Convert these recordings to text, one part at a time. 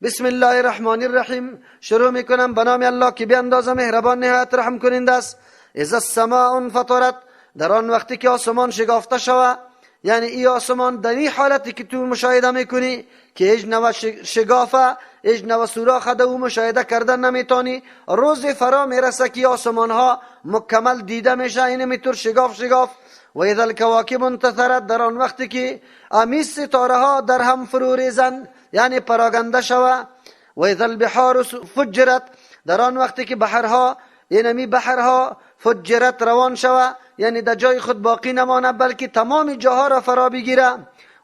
بسم الله الرحمن الرحیم. شروع میکنم به نام الله که بیاندازه مهربان نهایت رحم کننده است. اذا السماء انفطرت، در آن وقتی که آسمان شکافته شود، یعنی این آسمان در این حالتی که تو مشاهده میکنی که هیچ نوع شگافه، هیچ نوع سوراخ در او مشاهده کردن نمیتونی، روز فرا میرسه که آسمان ها مکمل دیده میشه، این میتور شگاف. و اذا الکواکب انتثرت، در آن وقتی که امی ستاره ها در هم فرو ریزند، یعنی پراگنده شود. و اذا البحار فجرت، در آن وقتی که بحرها، یعنی بحرها فجرت روان شود، یعنی در جای خود باقی نمانه بلکه تمام جاها را فرا بگیره.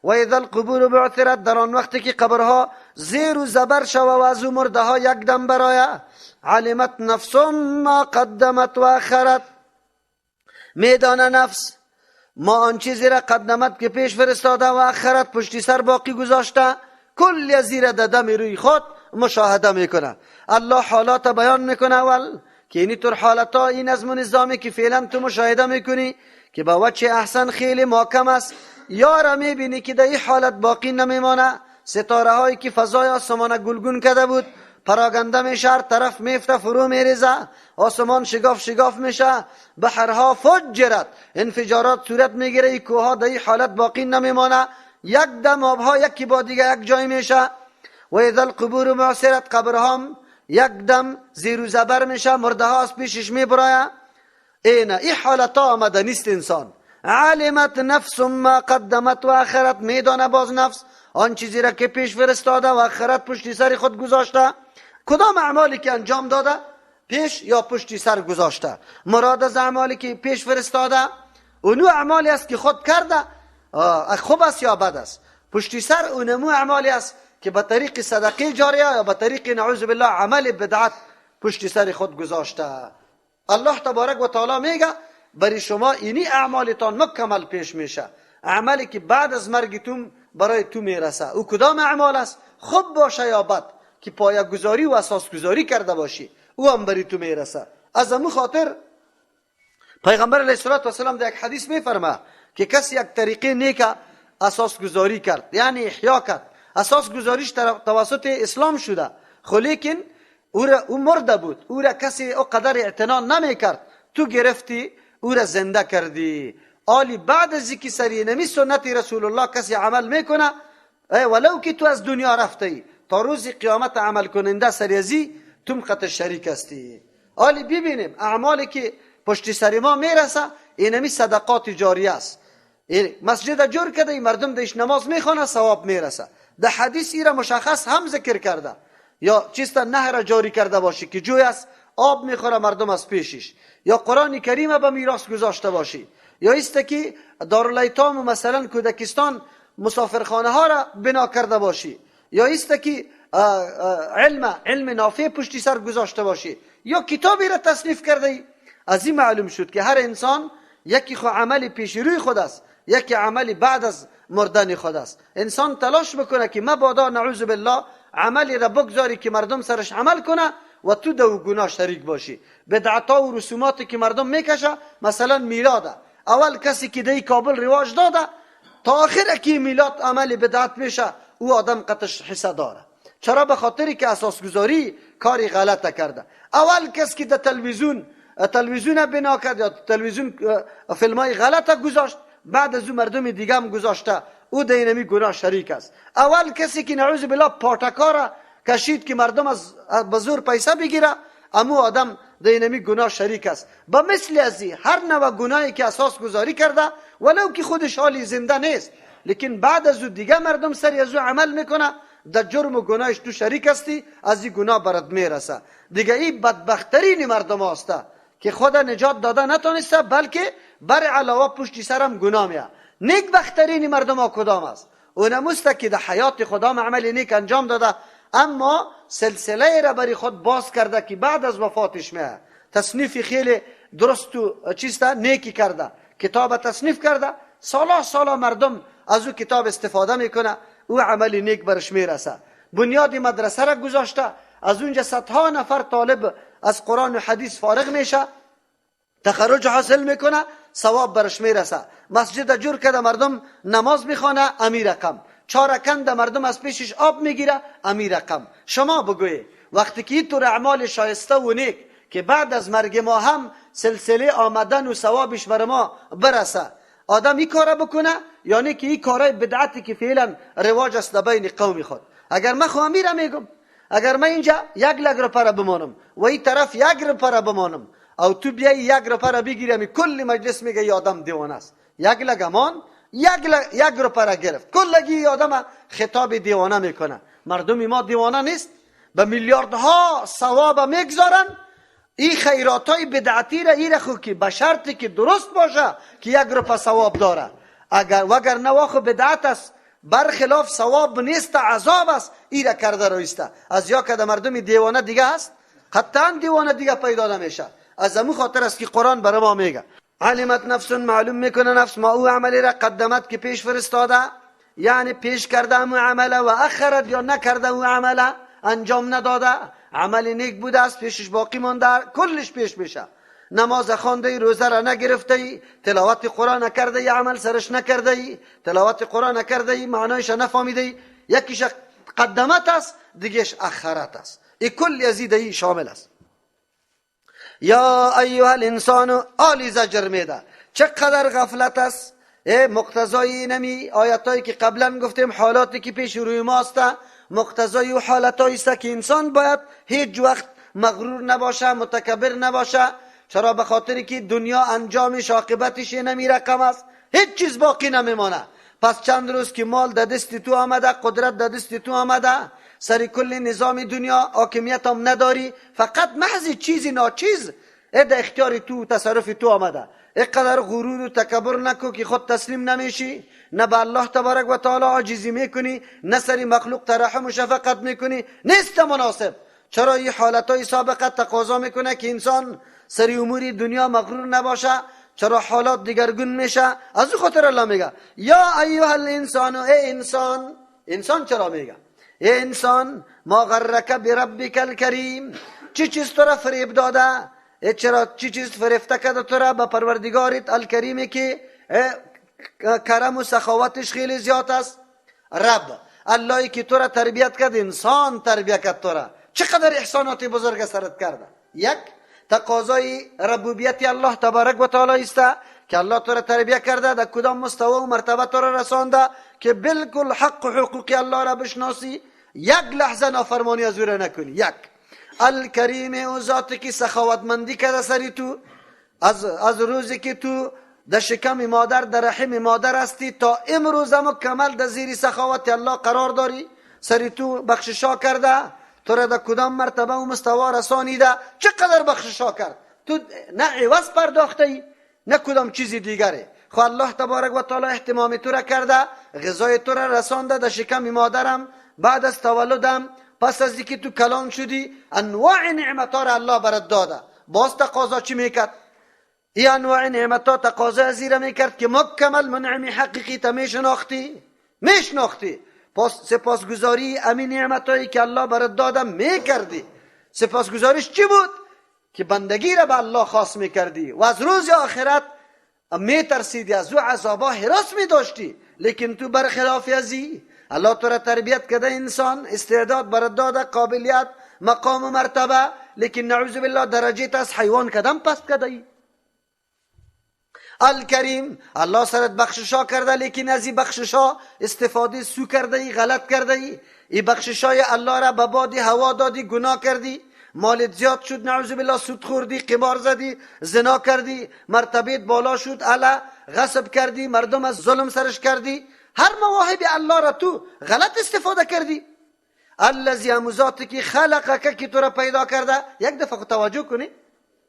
و اذا القبور بعثرت، در آن وقتی که قبرها زیر و زبر شود و از او مرده ها یک دم برآید. علمت نفس ما قدمت و اخرت، میدانه نفس ما آن چیزی را قدمت که پیش فرستاده و اخرت پشتی سر باقی گذاشته، کل زیر دم روی خود مشاهده میکنه. الله حالات بیان میکنه اول که اینی طور حالتا، این نظم و نظامی که فعلا تو مشاهده میکنی که با وجه احسن خیلی محکم است، یا را میبینی که در این حالت باقی نمیمانه. ستاره هایی که فضای آسمان گلگون کرده بود پراگنده میشه، هر طرف میفته فرو میریزه، آسمان شگاف میشه. بحرها فجرت، انفجارات صورت میگیره، کوها در این حالت باقی نمیمانه، یک دم آبها یکی با دیگه یک جای میشه. و اذا القبور بعثرت، قبرها یک دم زیر و زبر میشه، مرده ها از پیشش میبراید. این حالتا آمده نیست انسان. علمت نفس ما قدمت و اخرت، میدانه باز نفس آن چیزی را که پیش فرستاده و اخرت پشتی سر خود گذاشته. کدام اعمالی که انجام داده پیش یا پشتی سر گذاشته. مراد از اعمالی که پیش فرستاده اونو اعمالی است که خود کرده، خوب است یا بد است. پشتی سر اونمو اعمالی است که به طریق صدقه جاریه یا به طریق نعوذ بالله عمل بدعت پشتی سر خود گذاشته. الله تبارک و تعالی میگه برای شما اینی اعمالتان مکمل پیش میشه، اعمالی که بعد از مرگتون برای تو میرسه. او کدام اعمال است؟ خوب باشه یا بد، که پایه گذاری و اساس گذاری کرده باشی، او هم برای تو میرسه. از همون خاطر پیغمبر علیه السلام در یک حدیث میفرمه که کسی یک طریقه نیک اساس گذاری کرد، یعنی احیا کرد، اساس گذاریش توسط اسلام شده، خو لیکن او مرده بود، او را کسی او قدر اعتنا نمی کرد، تو گرفتی او را زنده کردی. آلی بعد از اینکه سری نمی سنت رسول الله کسی عمل میکنه، ولو که تو از دنیا رفتی تا روز قیامت عمل کننده سریزی تم قطع شریک هستی. آلی ببینیم اعمالی که پشت سر ما میرسه اینمی صدقات جاریه است. مسجد جور کرده مردم دیش نماز میخوانه ثواب میرسه. در حدیث ای را مشخص هم ذکر کرده. یا چیستا نهر جاری کرده باشی که جوی است آب میخوره مردم از پیشش، یا قرآن کریم به میراث گذاشته باشی، یا است که دارالایتام و مثلا کودکستان مسافرخانه ها را بنا کرده باشی، یا است که علم نافع پشتی سر گذاشته باشی، یا کتابی را تصنیف کرده ای. از این معلوم شد که هر انسان یکی خو عملی پیش روی خود است، یکی عملی بعد از مردن خود است. انسان تلاش بکنه که مبادا نعوذ بالله عملی را بگذاری که مردم سرش عمل کنه و تو دو گناه شریک باشی. بدعتا و رسوماتی که مردم میکشه، مثلا میلاد، اول کسی که دی کابل رواج داده تا آخر که میلاد عمل بدعت میشه، او آدم قطعش حصه داره. چرا؟ به خاطری که اساس گذاری کاری غلط کرده. اول کسی که در تلویزیون بنا کرد یا تلویزیون فیلمای غلط گذاشت، بعد از او مردم دیگه هم گذاشته، او دینمی گناه شریک است. اول کسی که نعوذ بالله پاتکارا کشید که مردم از بزور پیسه بگیره، امو آدم دینمی گناه شریک است. با مثل ازی هر نوع گناهی که اساس گذاری کرده، ولو که خودش حالی زنده نیست، لیکن بعد از او دیگه مردم سری از او عمل میکنه، در جرم و گناهش تو شریک هستی، از این گناه برات میرسه. دیگه این بدبخترین مردم هسته که خدا نجات داده نتونسته، بلکه بر علاوه پشتی سرم گناه میه. نیک بخترین مردم ها کدام است؟ اونموسته که در حیات خدا عمل نیک انجام داده، اما سلسله را بری خود باز کرده که بعد از وفاتش میه. تصنیف خیلی درست و چیسته نیکی کرده، کتاب تصنیف کرده، سالا مردم از او کتاب استفاده میکنه، او عمل نیک برش میرسه. بنیاد مدرسه را گذاشته، از اونجا صدها نفر طالب از قرآن و حدیث فارغ میشه، تخرج حاصل میکنه، ثواب برش میرسه. مسجد جور کرده، مردم نماز میخوانه، امی رقم. چارکند مردم از پیشش آب میگیره، امی رقم. شما بگویید وقتی که اینطور اعمال شایسته و نیک که بعد از مرگ ما هم سلسله آمدن و ثوابش بر ما برسه، آدم این کار بکنه؟ یعنی که این کارای بدعتی که فعلا رواج است در بین قوم خود. اگر من خواهم میرم میگم، اگر من اینجا 1 لک روپیه بمانم و این طرف 1 روپیه بمانم او تو بیای 1 روپیه بگیرم، کل مجلس میگه این آدم دیوانه است. 1 لک امان، 1 روپیه گرفت، کلگی آدم خطاب دیوانه میکنه. مردم ما دیوانه نیست؟ به میلیاردها ثواب میگذارن این خیرات های بدعتی را. این خو که به شرطی که درست باشه که 1 روپیه ثواب داره، وگر نه واخو بدعت است، برخلاف ثواب نیست، عذاب است. این را کرده رویسته. از یا که مردم دیوانه دیگه است، قطعا دیوانه دیگه پیدا نمیشه. از امو خاطر است که قرآن برای ما میگه علمت نفس، معلوم میکنه نفس ما او عملی را قدمت که پیش فرستاده، یعنی پیش کرده امو عمله، و اخرت یا نکرده او عمله، انجام نداده. عمل نیک بوده است پیشش باقی مانده، کلش پیش میشه. نماز خوانده، روزه را نگرفته، تلاوت قرآن نکرده، عمل سرش نکرده، تلاوت قرآن نکرده، معنایش نفهمیده، یکیش قدمت است دیگهش اخرت است. این کل یزیده شامل است. یا ایها الانسان، آلی زجر میده. چقدر غفلت است. مقتضای نمی آیاتایی که قبلا گفتیم، حالاتی که پیش روی ماست، مقتضای و حالتایی است که انسان باید هیچ وقت مغرور نباشه، متکبر نباشه. چرا؟ به خاطری که دنیا انجامش عاقبتش نمی رقم است، هیچ چیز باقی نمیمانه. پس چند روز که مال در دست تو آمده، قدرت در دست تو آمده، سر کل نظام دنیا حاکمیت هم نداری، فقط محض چیزی ناچیز در اختیار تو، تصرف تو آمده. اینقدر غرور و تکبر نکو که خود تسلیم نمیشی، نه به الله تبارک و تعالی عاجزی میکنی، نه سری مخلوق ترحم و شفقت میکنی. نیست مناسب. چرا؟ این حالتهای سابقه تقاضا میکنه که انسان سری امور دنیا مغرور نباشه. چرا؟ حالات دیگرگون میشه. از این خاطر الله میگه یا ایها الانسان، ای انسان. انسان چرا میگه ای انسان؟ ما غرک بربک الکریم، چی چیز تو را فریب داده؟ چرا چی چیز فریفته کرده تو را به پروردگارت الکریمی که کرم و سخاوتش خیلی زیاد است؟ رب اللهی که تو را تربیت کرد، انسان تربیت کرد تو را. چقدر احسانات بزرگ سرت کرده. یک تقاضای ربوبیت الله تبارک و تعالی است که الله تو را تربیت کرده، در کدام مستوی و مرتبه تو را رسانده که بالکل حق و حقوق الله را بشناسی، 1 لحظه نافرمانی از او را نکنی. یک الکریم، او ذاتی که سخاوتمندی کرده سری تو، از روزی که تو در شکم مادر، در رحم مادر هستی تا امروز مکمل در زیر سخاوت الله قرار داری. سری تو بخششا کرده، تو را در کدام مرتبه و مستوی رسانیده. چقدر بخششا کرد تو، نه عوض پرداخته نه کدام چیزی دیگره. خو الله تبارک و تعالی اهتمام تو را کرده، غذای تو را رسانده در شکم مادرم، بعد از تولدم، پس از اینکه تو کلان شدی، انواع نعمتها را الله برات داده. باز تقاضا چی میکرد؟ این انواع نعمتها تقاضا ازیره میکرد که مکمل منعم حقیقی تا میشناختی. پس سپاسگزاری امین نعمتهایی که الله برات داده میکردی. سپاسگزاریش چی بود؟ که بندگی را به الله خاص میکردی و از روز آخرت میترسیدی، از او عذابا هراس میداشتی. لیکن تو برخلاف ازی، الله تو را تربیت کرده، انسان استعداد برات داده، قابلیت، مقام و مرتبه، لیکن نعوذ بالله درجه تا از حیوان کدام پست کرده. الکریم، الله سرت بخششا کرده، لیکن از این بخششا استفاده سو کرده، غلط کرده. این بخششای الله را به باد هوا دادی، گناه کردی، مالت زیاد شد، نعوذ بالله سود خوردی، قمار زدی، زنا کردی، مرتبت بالا شد، الا غصب کردی، مردم از ظلم سرش کردی. هر مواهب الله را تو غلط استفاده کردی. الذی، ذاتی که خلقک، که تو را پیدا کرده. یک دفعه توجه کنی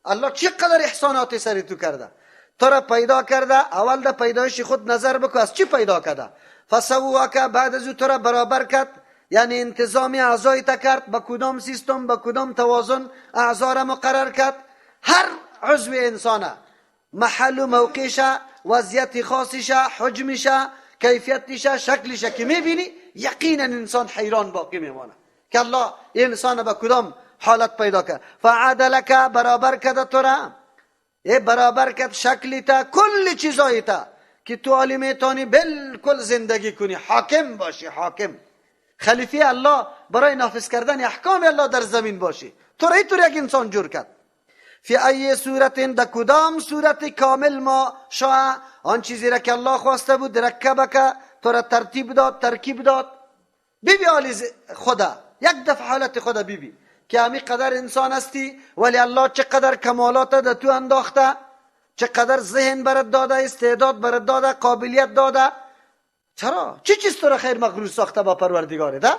الله چقدر احسانات سر تو کرده. تو را پیدا کرده، اول در پیدایش خود نظر بکن از چی پیدا کرده. فسواک، بعد از تو را برابر کرد، یعنی انتظام اعضای تا کرد، با کدام سیستم، با کدام توازن اعضا را مقرر کرد. هر عضو انسانه محل و موقعش، وضعیت خاصش، حجمش، کیفیتش، شکلش که میبینی، یقینا انسان حیران باقی میمانه که الله انسان با کدام حالت پیدا کرد. فعدلک، برابر کرد تو را، برابر کرد شکلی تا، کل چیزایی تا که تو حالی میتونی بالکل زندگی کنی، حاکم باشی، حاکم خلیفه الله برای نافذ کردن احکام الله در زمین باشی. تو را اینطور یک انسان جور کرد. فی ای صورت، در کدام صورت کامل ما شاء، آن چیزی را که الله خواسته بود، رکبک تو را ترتیب داد، ترکیب داد. بیبی حالی خدا، یک دفعه حالت خدا بیبی که همی قدر انسان هستی، ولی الله چقدر کمالات در تو انداخته، چقدر ذهن برات داده، استعداد برات داده، قابلیت داده. چرا؟ چی چیز تو را خیر مغرور ساخته با پروردگاره ده؟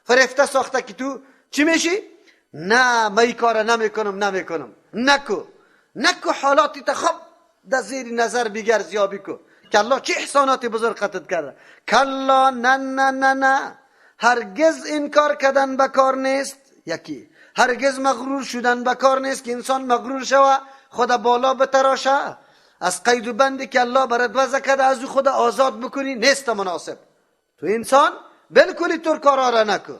فرفته ساخته که تو چی میشی؟ نه من این کار نمیکنم. نکو حالاتی تا خب در زیر نظر بگیر، زیابی کو که الله چه احسانات بزرگ خطت کرده. کلا نه هرگز این کار کردن بکار نیست. یکی هرگز مغرور شدن بکار نیست که انسان مغرور شوه، خدا بالا بتراشه، از قید و بندی که الله برات وضع کرده از او خدا آزاد بکنی، نیست مناسب. تو انسان بالکل طور کارا را نکن.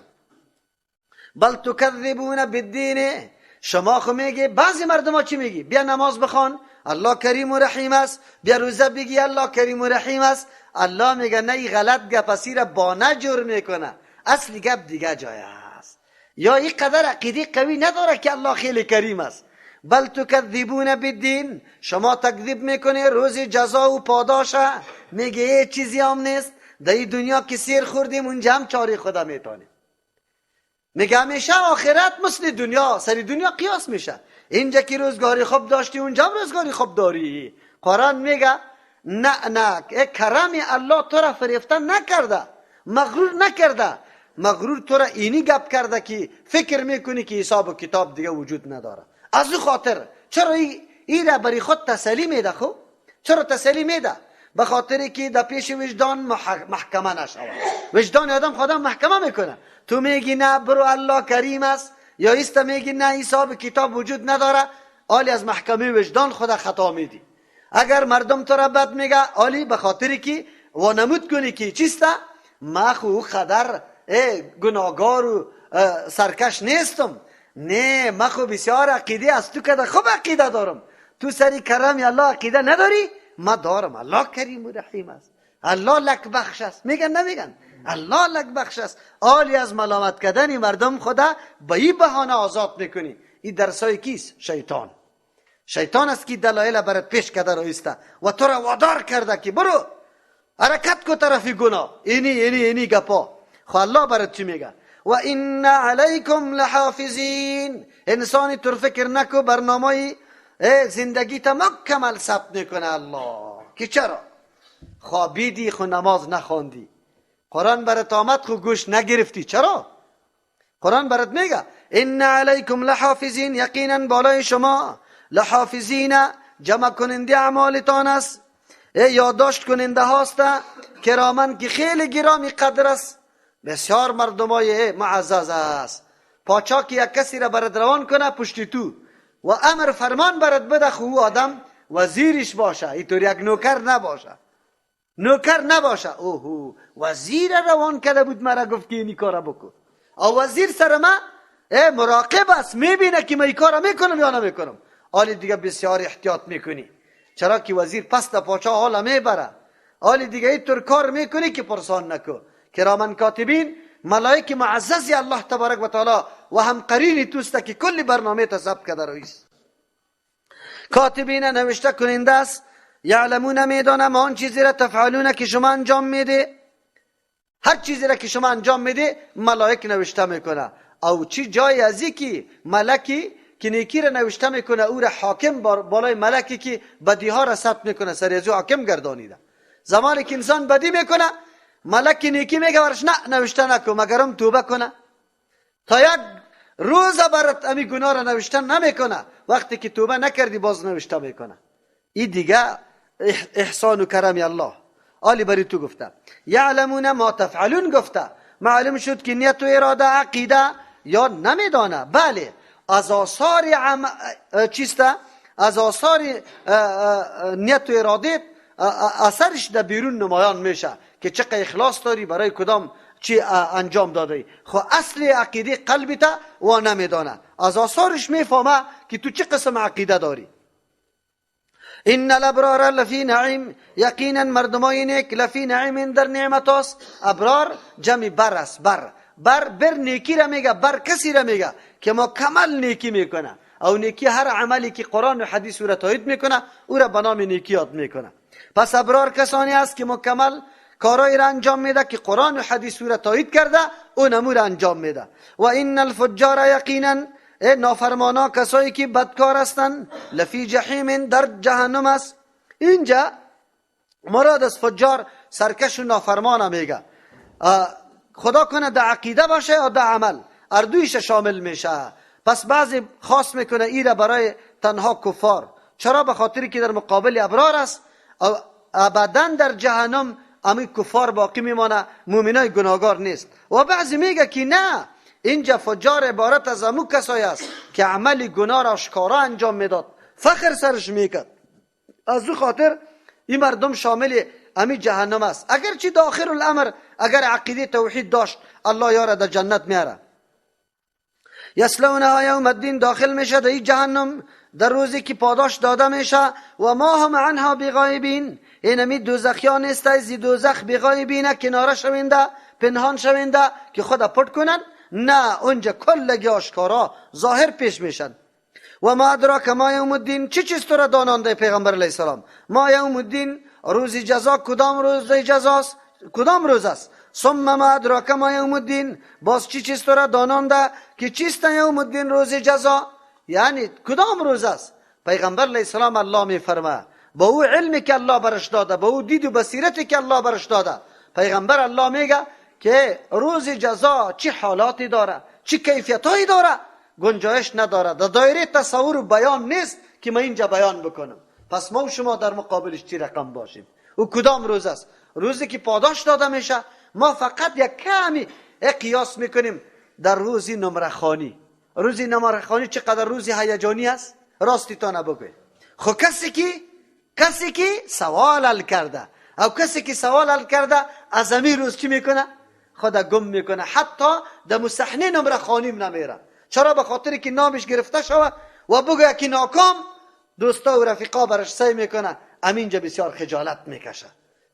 بل تکذبون بالدین، شما خو میگی، بعضی مردم ها چی میگی؟ بیا نماز بخوان، الله کریم و رحیم است. بیا روزه بگی، الله کریم و رحیم است. الله میگه نه، این غلط گپ اسی را با نجور میکنه، اصلی گپ دیگه جای است. یا این قدر عقیده قوی نداره که الله خیلی کریم است. بل تکذبون بالدین، شما تکذیب میکنی روز جزا و پاداشه. میگه یه چیزی هم نیست، در این دنیا که سیر خوردیم اونجا هم چاری خدا میتونیم. میگه همیشه آخرت مثل دنیا، سری دنیا قیاس میشه. اینجا که روزگاری خوب داشتی اونجا هم روزگاری خوب داری. قرآن میگه نه کرم الله تو را فریفته نکرده، مغرور نکرده. مغرور تو را اینی گپ کرده که فکر میکنی که حساب و کتاب دیگه وجود نداره. از او خاطر چرا این را بری خود تسلی میده؟ خب چرا تسلی میده؟ به خاطری که در پیش وجدان محکمه نشود. وجدان آدم خودم محکمه میکنه. تو میگی نه برو الله کریم است، یا ایست میگی نه حساب کتاب وجود نداره، آلی از محکمه وجدان خدا خطا میدی. اگر مردم تو را بد میگه، آلی به خاطری که وانمود کنی که چیسته، ما خو خدر گناهگار و سرکش نیستم. نه، ما خو بسیار عقیده از تو کده خوب عقیده دارم. تو سری کرم الله عقیده نداری؟ ما دارم. الله کریم و رحیم است، الله لک بخش است. نمیگن الله لک بخش است. آلی از ملامت کردن مردم خدا به این بهانه آزاد میکنی. این درسای کیست؟ شیطان است که دلایل برات پیش کرده رایسته و تو را وادار کرده که برو حرکت کو طرفی گناه. اینی گپا. خو الله برات چی میگه؟ و ان علیکم لحافظین. انسانی تو فکر نکو برنامه زندگی تا مکمل ثبت میکنه الله. که چرا؟ خوابیدی خو نماز نخواندی، قرآن برات آمد خو گوش نگرفتی. چرا؟ قرآن برات میگه ان علیکم لحافظین، یقینا بالای شما لحافظین جمع کننده اعمالتان است، یادداشت کننده هاست، کرامن که خیلی گرامی قدر است. بسیار مردمای معزز است. پاچا که یک کسی را برات روان کنه پشتی تو و امر فرمان برات بده، خو آدم وزیرش باشه، اینطور یک نوکر نباشه. اوهو وزیر روان کرده بود مرا گفت که اینی کارا بکن. او وزیر سر ما مراقب است، میبینه که من این کارا میکنم یا نمیکنم. حالی دیگه بسیار احتیاط میکنی، چرا که وزیر پس تا پاچا حالا میبره. حالی دیگه اینطور کار میکنی که پرسان نکو. کرامن کاتبین، ملائک معززی الله تبارک و تعالی و هم قرینی توسته که کلی برنامه تا ضبط کرده رویست. کاتبین نوشته کننده است، یعلمون میدانم آن چیزی را تفعلون که شما انجام میده. هر چیزی را که شما انجام میده ملائک نوشته میکنه. او چی جای ازی که ملکی که نیکی را نوشته میکنه او را حاکم بالای ملکی که بدی ها را ثبت میکنه سر ازو حاکم گردانیده. زمانی که انسان بدی میکنه ملک نیکی میگه ورش نه نوشته نکن مگرم توبه کنه. تا یک روز برات امی گناه را نوشته نمیکنه، وقتی که توبه نکردی باز نوشته میکنه. این دیگه احسان و کرم الله. آلی بری تو گفته یعلمون ما تفعلون، گفته معلوم شد که نیت و اراده عقیده یا نمیدانه. بله از آثار چیسته، از آثار نیت و اراده اثرش در بیرون نمایان میشه که چقدر اخلاص داری برای کدام چی انجام دادی. خو اصل عقیده قلبی تا و نمیدانه، از آثارش میفهمه که تو چه قسم عقیده داری. ان الابرار لفی نعیم، یقینا مردمای نیک لفی نعیم در نعمت است. ابرار جمع بر است. بر نیکی را میگه، بر کسی را میگه که مکمل نیکی میکنه، او نیکی هر عملی که قرآن و حدیث او را تایید میکنه او را به نام نیکی یاد میکنه. پس ابرار کسانی است که مکمل کارایی را انجام میده که قرآن و حدیث او را تایید کرده، او نمو را انجام میده. و ان الفجار، یقینا نافرمانا کسایی که بدکار هستند، لفی جحیم در جهنم است. اینجا مراد از فجار سرکش و نافرمان میگه. خدا کنه در عقیده باشه یا در عمل، اردویش شامل میشه. پس بعضی خاص میکنه ایره برای تنها کفار. چرا؟ به خاطری که در مقابل ابرار است و ابدا در جهنم امی کفار باقی میمانه، مومنای گناهگار نیست. و بعضی میگه که نه، اینجا فجار عبارت از امو کسایی است که عمل گناه را آشکارا انجام میداد، فخر سرش میکرد، از او خاطر این مردم شامل امی جهنم است. اگرچه داخل الامر اگر عقیده توحید داشت الله یاره در جنت میاره. یصلونها یوم الدین، داخل میشه در این جهنم در روزی که پاداش داده میشه. و ما هم عنها بغایبین، این امی دوزخیان نیست از دوزخ بغایبینه، کناره شوینده، پنهان شوینده که خدا پټ کنن، نه، اونجا کلگی آشکارا ظاهر پیش میشن. و ما ادراک ما یوم الدین، چی چیز تو را دانانده پیغمبر علیه السلام؟ ما یوم الدین، روز جزا. کدام روز جزاست؟ کدام روز است؟ ثم ما ادراک ما یوم الدین، باز چی چیز تو را دانانده که چیست یوم الدین، روز جزا؟ یعنی کدام روز است؟ پیغمبر علیه السلام الله میفرمه با او علمی که الله برش داده، با او دید و بصیرتی که الله برش داده، پیغمبر الله میگه که روز جزا چه حالاتی داره، چه کیفیتایی داره، گنجایش نداره، در دایره تصور و بیان نیست که ما اینجا بیان بکنم. پس ما و شما در مقابلش چی رقم باشیم؟ او کدام روز است؟ روزی که پاداش داده میشه. ما فقط یک کمی قیاس میکنیم در روزی نمره خوانی. روزی نمره خوانی چقدر روزی هیجانی است؟ راستی تا نبگوید. خب کسی که سوال حل کرده، او کسی که سوال حل کرده از همین روز چی میکنه؟ خدا گم میکنه، حتی در مصحنه نمره خوانیم نمیره. چرا؟ به خاطری که نامش گرفته شود و بگه که ناکام، دوستا و رفیقا برش سعی میکنه، امینجا بسیار خجالت میکشه.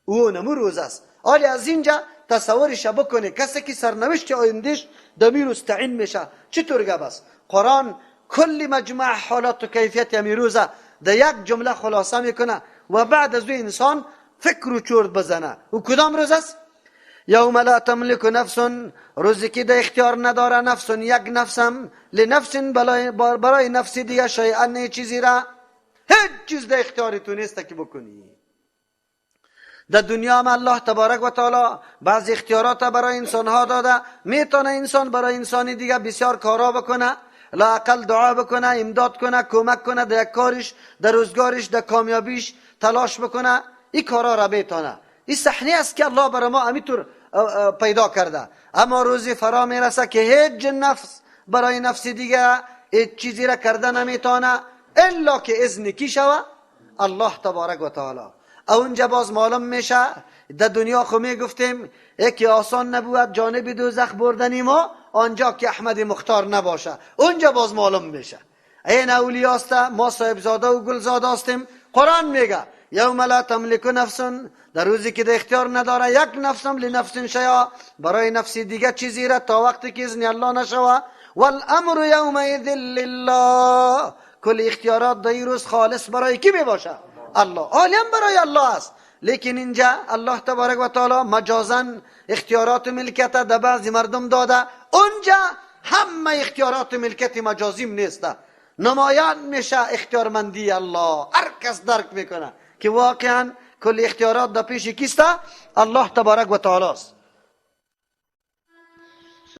او نمو روز است. حالی از اینجا تصورش بکنه کسی که سرنوشت آیندهش دمی روز تعیین میشه. چطور گپ است؟ قرآن کل مجموع حالات و کیفیت همین روزه در یک جمله خلاصه میکنه و بعد از او انسان فکر و چرت بزنه. و کدام روز است؟ یوم لا تملک نفس، روزی که در اختیار نداره نفس، یک نفسم، لنفس، برای نفس دیگه، شیئا، چیزی را، هیچ چیز در اختیار تو نیست که بکنی. در دنیا هم الله تبارک و تعالی بعض اختیارات برای انسان ها داده. میتونه انسان برای انسانی دیگه بسیار کارا بکنه، لااقل دعا بکنه، امداد کنه، کمک کنه در یک کارش، در روزگارش، در کامیابیش تلاش بکنه. این کارا را میتونه. این صحنه است که الله برای ما همینطور پیدا کرده. اما روزی فرا میرسه که هیچ نفس برای نفس دیگه هیچ چیزی را کرده نمیتونه الا که اذن کی شوه؟ الله تبارک و تعالی. اونجا باز معلوم میشه. در دنیا خو میگفتیم یکی آسان نبود جانب دوزخ بردنی ما، آنجا که احمد مختار نباشه اونجا باز معلوم میشه. این اولیاست، ما صاحب زاده و گل زاده هستیم. قرآن میگه یوم لا تملک نفس، در روزی که در اختیار نداره یک نفسم لنفس شیئا، برای نفسی دیگه چیزی را تا وقتی که اذن الله نشوه. والامر یومئذ لله، کل اختیارات در این روز خالص برای کی میباشه؟ الله. عالم برای الله است. لیکن اینجا الله تبارک و تعالی مجازاً اختیارات ملکت در بعضی مردم داده. اونجا همه اختیارات ملکت مجازیم نیسته. نمایان میشه اختیارمندی الله. هر کس درک میکنه که واقعا کل اختیارات در پیش کیسته؟ الله تبارک و تعالی است.